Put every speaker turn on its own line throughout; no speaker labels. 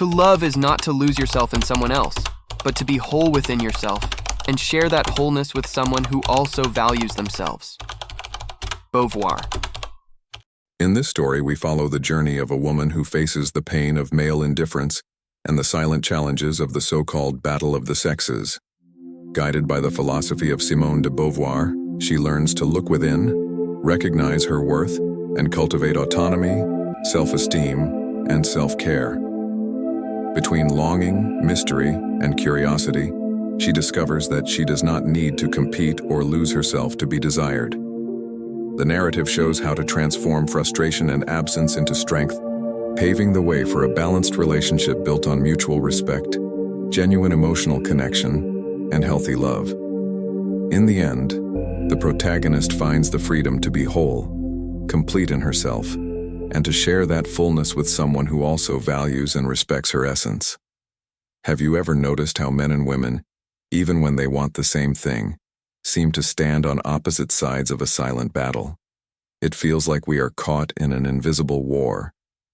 To love is not to lose yourself in someone else, but to be whole within yourself and share that wholeness with someone who also values themselves. Beauvoir.
In this story, we follow the journey of a woman who faces the pain of male indifference and the silent challenges of the so-called battle of the sexes. Guided by the philosophy of Simone de Beauvoir, she learns to look within, recognize her worth, and cultivate autonomy, self-esteem, and self-care. Between longing, mystery, and curiosity, she discovers that she does not need to compete or lose herself to be desired. The narrative shows how to transform frustration and absence into strength, paving the way for a balanced relationship built on mutual respect, genuine emotional connection, and healthy love. In the end, the protagonist finds the freedom to be whole, complete in herself, and to share that fullness with someone who also values and respects her essence. Have you ever noticed how men and women, even when they want the same thing, seem to stand on opposite sides of a silent battle? It feels like we are caught in an invisible war,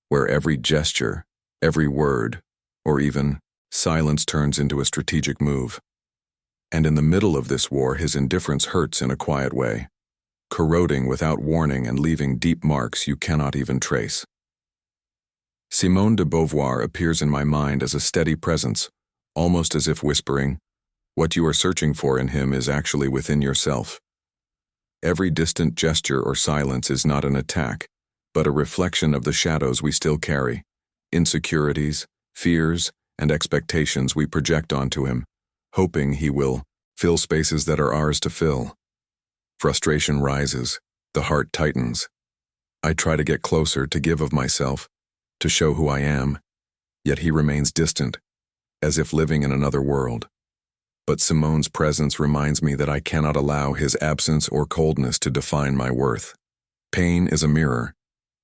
where every gesture, every word, or even silence turns into a strategic move. And in the middle of this war, his indifference hurts in a quiet way, corroding without warning and leaving deep marks you cannot even trace. Simone de Beauvoir appears in my mind as a steady presence, almost as if whispering, "What you are searching for in him is actually within yourself." Every distant gesture or silence is not an attack, but a reflection of the shadows we still carry, insecurities, fears, and expectations we project onto him, hoping he will fill spaces that are ours to fill. Frustration rises, the heart tightens. I try to get closer, to give of myself, to show who I am, yet he remains distant, as if living in another world. But Simone's presence reminds me that I cannot allow his absence or coldness to define my worth. Pain is a mirror,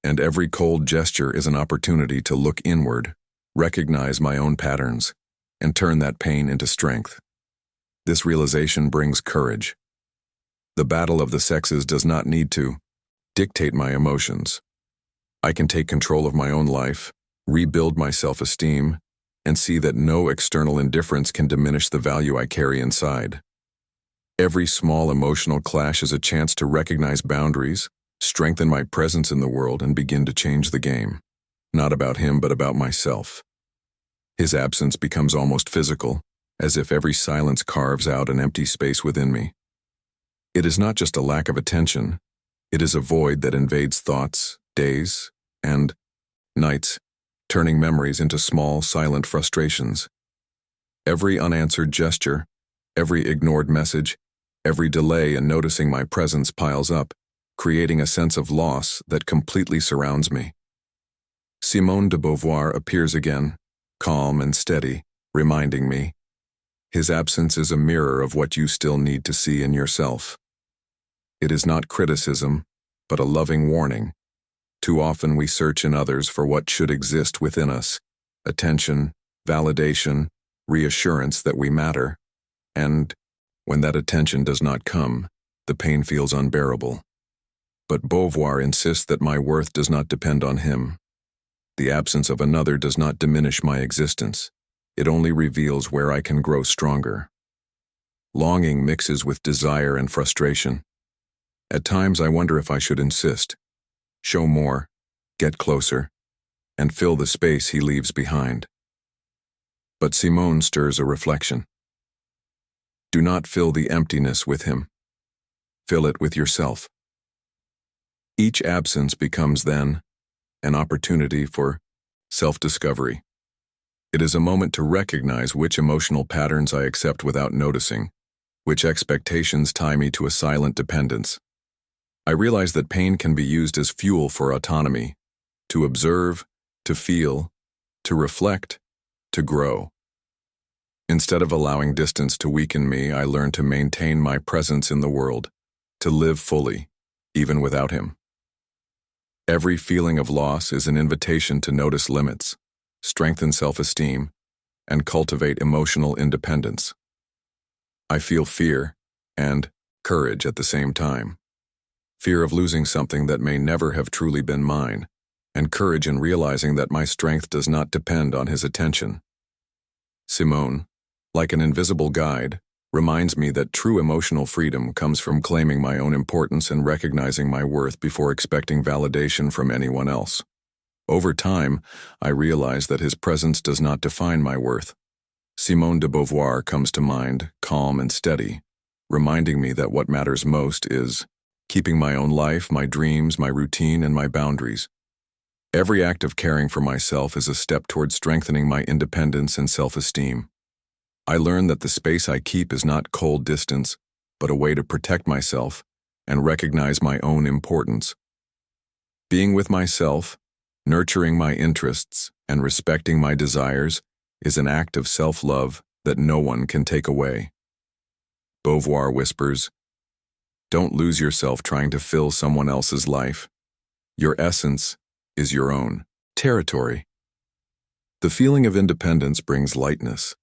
and every cold gesture is an opportunity to look inward, recognize my own patterns, and turn that pain into strength. This realization brings courage. The battle of the sexes does not need to dictate my emotions. I can take control of my own life, rebuild my self-esteem, and see that no external indifference can diminish the value I carry inside. Every small emotional clash is a chance to recognize boundaries, strengthen my presence in the world, and begin to change the game. Not about him, but about myself. His absence becomes almost physical, as if every silence carves out an empty space within me. It is not just a lack of attention, it is a void that invades thoughts, days, and nights, turning memories into small, silent frustrations. Every unanswered gesture, every ignored message, every delay in noticing my presence piles up, creating a sense of loss that completely surrounds me. Simone de Beauvoir appears again, calm and steady, reminding me, his absence is a mirror of what you still need to see in yourself. It is not criticism, but a loving warning. Too often we search in others for what should exist within us: attention, validation, reassurance that we matter. And when that attention does not come, the pain feels unbearable. But Beauvoir insists that my worth does not depend on him. The absence of another does not diminish my existence. It only reveals where I can grow stronger. Longing mixes with desire and frustration. At times I wonder if I should insist, show more, get closer, and fill the space he leaves behind. But Simone stirs a reflection. Do not fill the emptiness with him. Fill it with yourself. Each absence becomes then an opportunity for self-discovery. It is a moment to recognize which emotional patterns I accept without noticing, which expectations tie me to a silent dependence. I realize that pain can be used as fuel for autonomy, to observe, to feel, to reflect, to grow. Instead of allowing distance to weaken me, I learn to maintain my presence in the world, to live fully, even without him. Every feeling of loss is an invitation to notice limits, strengthen self-esteem, and cultivate emotional independence. I feel fear and courage at the same time. Fear of losing something that may never have truly been mine, and courage in realizing that my strength does not depend on his attention. Simone, like an invisible guide, reminds me that true emotional freedom comes from claiming my own importance and recognizing my worth before expecting validation from anyone else. Over time, I realize that his presence does not define my worth. Simone de Beauvoir comes to mind, calm and steady, reminding me that what matters most is keeping my own life, my dreams, my routine, and my boundaries. Every act of caring for myself is a step toward strengthening my independence and self-esteem. I learn that the space I keep is not cold distance, but a way to protect myself and recognize my own importance. Being with myself, nurturing my interests, and respecting my desires is an act of self-love that no one can take away. Beauvoir whispers, "Don't lose yourself trying to fill someone else's life. Your essence is your own territory." The feeling of independence brings lightness.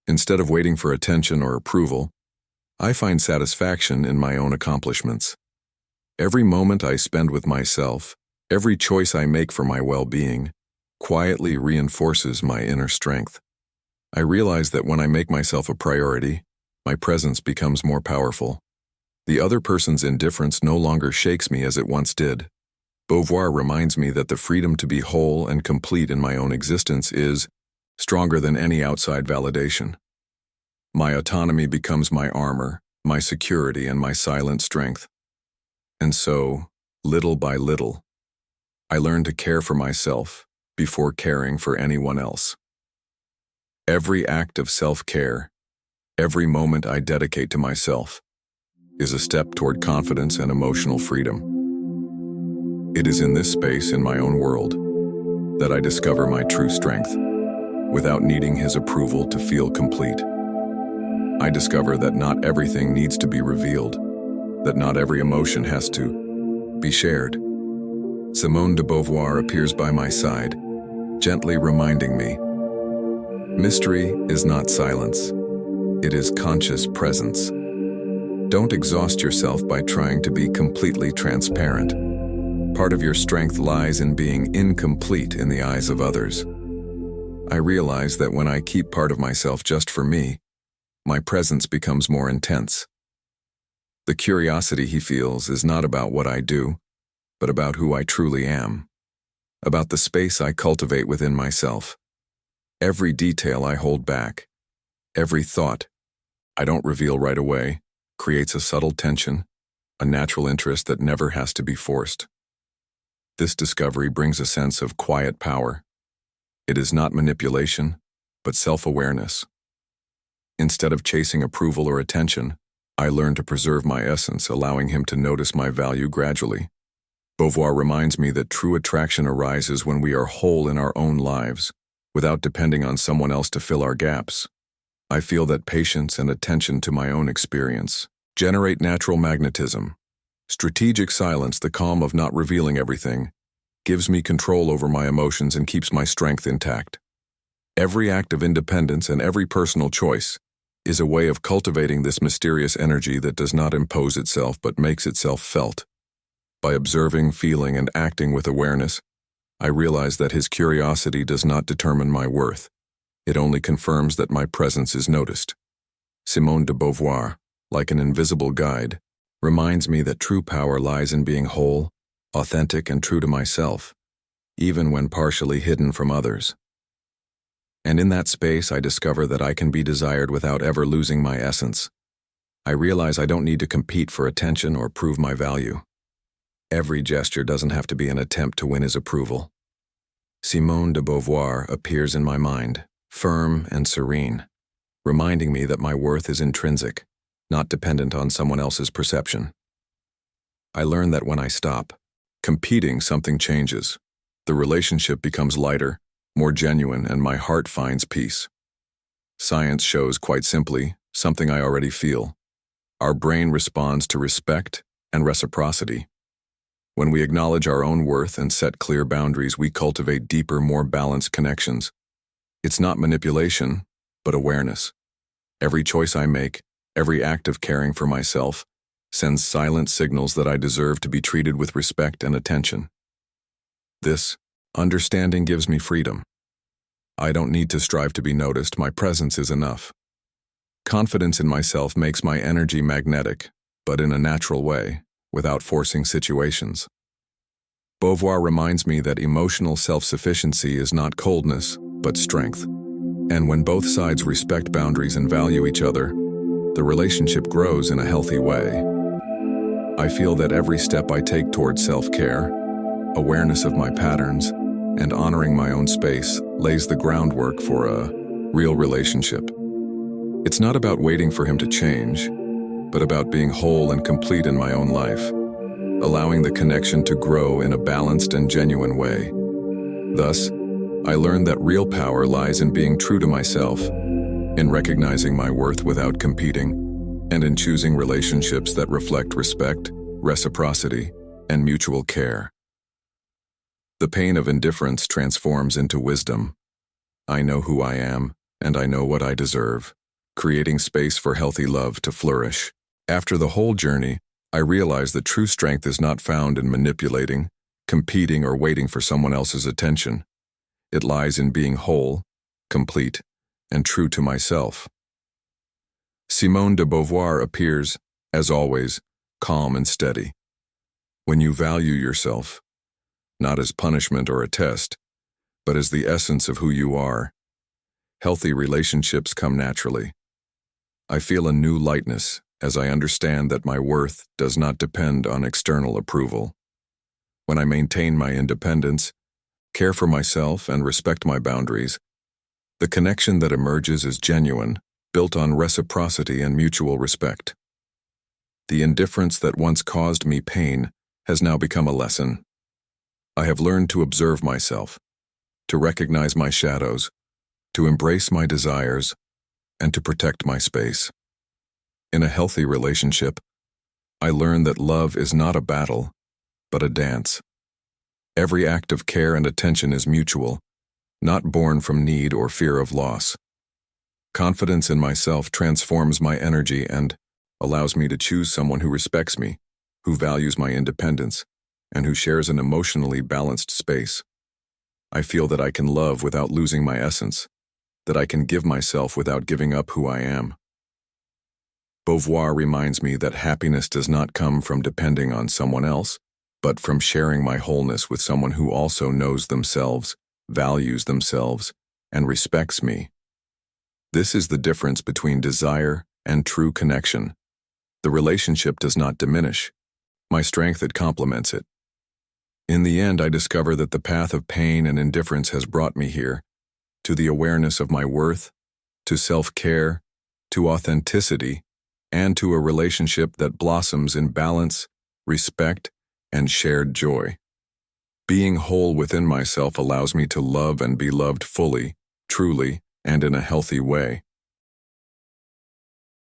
Instead of waiting for attention or approval, I find satisfaction in my own accomplishments. Every moment I spend with myself, every choice I make for my well-being, quietly reinforces my inner strength. I realize that when I make myself a priority, my presence becomes more powerful. The other person's indifference no longer shakes me as it once did. Beauvoir reminds me that the freedom to be whole and complete in my own existence is stronger than any outside validation. My autonomy becomes my armor, my security, and my silent strength. And so, little by little, I learn to care for myself before caring for anyone else. Every act of self-care, every moment I dedicate to myself, is a step toward confidence and emotional freedom. It is in this space in my own world that I discover my true strength, without needing his approval to feel complete. I discover that not everything needs to be revealed, that not every emotion has to be shared. Simone de Beauvoir appears by my side, gently reminding me, mystery is not silence, it is conscious presence. Don't exhaust yourself by trying to be completely transparent. Part of your strength lies in being incomplete in the eyes of others. I realize that when I keep part of myself just for me, my presence becomes more intense. The curiosity he feels is not about what I do, but about who I truly am, about the space I cultivate within myself. Every detail I hold back, every thought I don't reveal right away, creates a subtle tension, a natural interest that never has to be forced. This discovery brings a sense of quiet power. It is not manipulation, but self-awareness. Instead of chasing approval or attention, I learn to preserve my essence, allowing him to notice my value gradually. Beauvoir reminds me that true attraction arises when we are whole in our own lives, without depending on someone else to fill our gaps. I feel that patience and attention to my own experience generate natural magnetism. Strategic silence, the calm of not revealing everything, gives me control over my emotions and keeps my strength intact. Every act of independence and every personal choice is a way of cultivating this mysterious energy that does not impose itself but makes itself felt. By observing, feeling, and acting with awareness, I realize that his curiosity does not determine my worth. It only confirms that my presence is noticed. Simone de Beauvoir, like an invisible guide, reminds me that true power lies in being whole, authentic, and true to myself, even when partially hidden from others. And in that space, I discover that I can be desired without ever losing my essence. I realize I don't need to compete for attention or prove my value. Every gesture doesn't have to be an attempt to win his approval. Simone de Beauvoir appears in my mind, firm and serene, reminding me that my worth is intrinsic, not dependent on someone else's perception. I learn that when I stop competing, something changes. The relationship becomes lighter, more genuine, and my heart finds peace. Science shows, quite simply, something I already feel. Our brain responds to respect and reciprocity. When we acknowledge our own worth and set clear boundaries, we cultivate deeper, more balanced connections. It's not manipulation, but awareness. Every choice I make, every act of caring for myself, sends silent signals that I deserve to be treated with respect and attention. This understanding gives me freedom. I don't need to strive to be noticed, my presence is enough. Confidence in myself makes my energy magnetic, but in a natural way, without forcing situations. Beauvoir reminds me that emotional self-sufficiency is not coldness, but strength. And when both sides respect boundaries and value each other, the relationship grows in a healthy way. I feel that every step I take towards self-care, awareness of my patterns, and honoring my own space lays the groundwork for a real relationship. It's not about waiting for him to change, but about being whole and complete in my own life, allowing the connection to grow in a balanced and genuine way. Thus, I learned that real power lies in being true to myself, in recognizing my worth without competing, and in choosing relationships that reflect respect, reciprocity, and mutual care. The pain of indifference transforms into wisdom. I know who I am, and I know what I deserve, creating space for healthy love to flourish. After the whole journey, I realized that true strength is not found in manipulating, competing, or waiting for someone else's attention. It lies in being whole, complete, and true to myself. Simone de Beauvoir appears, as always, calm and steady. When you value yourself, not as punishment or a test, but as the essence of who you are, healthy relationships come naturally. I feel a new lightness as I understand that my worth does not depend on external approval. When I maintain my independence, care for myself, and respect my boundaries, the connection that emerges is genuine, built on reciprocity and mutual respect. The indifference that once caused me pain has now become a lesson. I have learned to observe myself, to recognize my shadows, to embrace my desires, and to protect my space. In a healthy relationship, I learn that love is not a battle, but a dance. Every act of care and attention is mutual, not born from need or fear of loss. Confidence in myself transforms my energy and allows me to choose someone who respects me, who values my independence, and who shares an emotionally balanced space. I feel that I can love without losing my essence, that I can give myself without giving up who I am. Beauvoir reminds me that happiness does not come from depending on someone else, but from sharing my wholeness with someone who also knows themselves, values themselves, and respects me. This is the difference between desire and true connection. The relationship does not diminish. My strength, it complements it. In the end, I discover that the path of pain and indifference has brought me here, to the awareness of my worth, to self-care, to authenticity, and to a relationship that blossoms in balance, respect, and shared joy. Being whole within myself allows me to love and be loved fully, truly, and in a healthy way.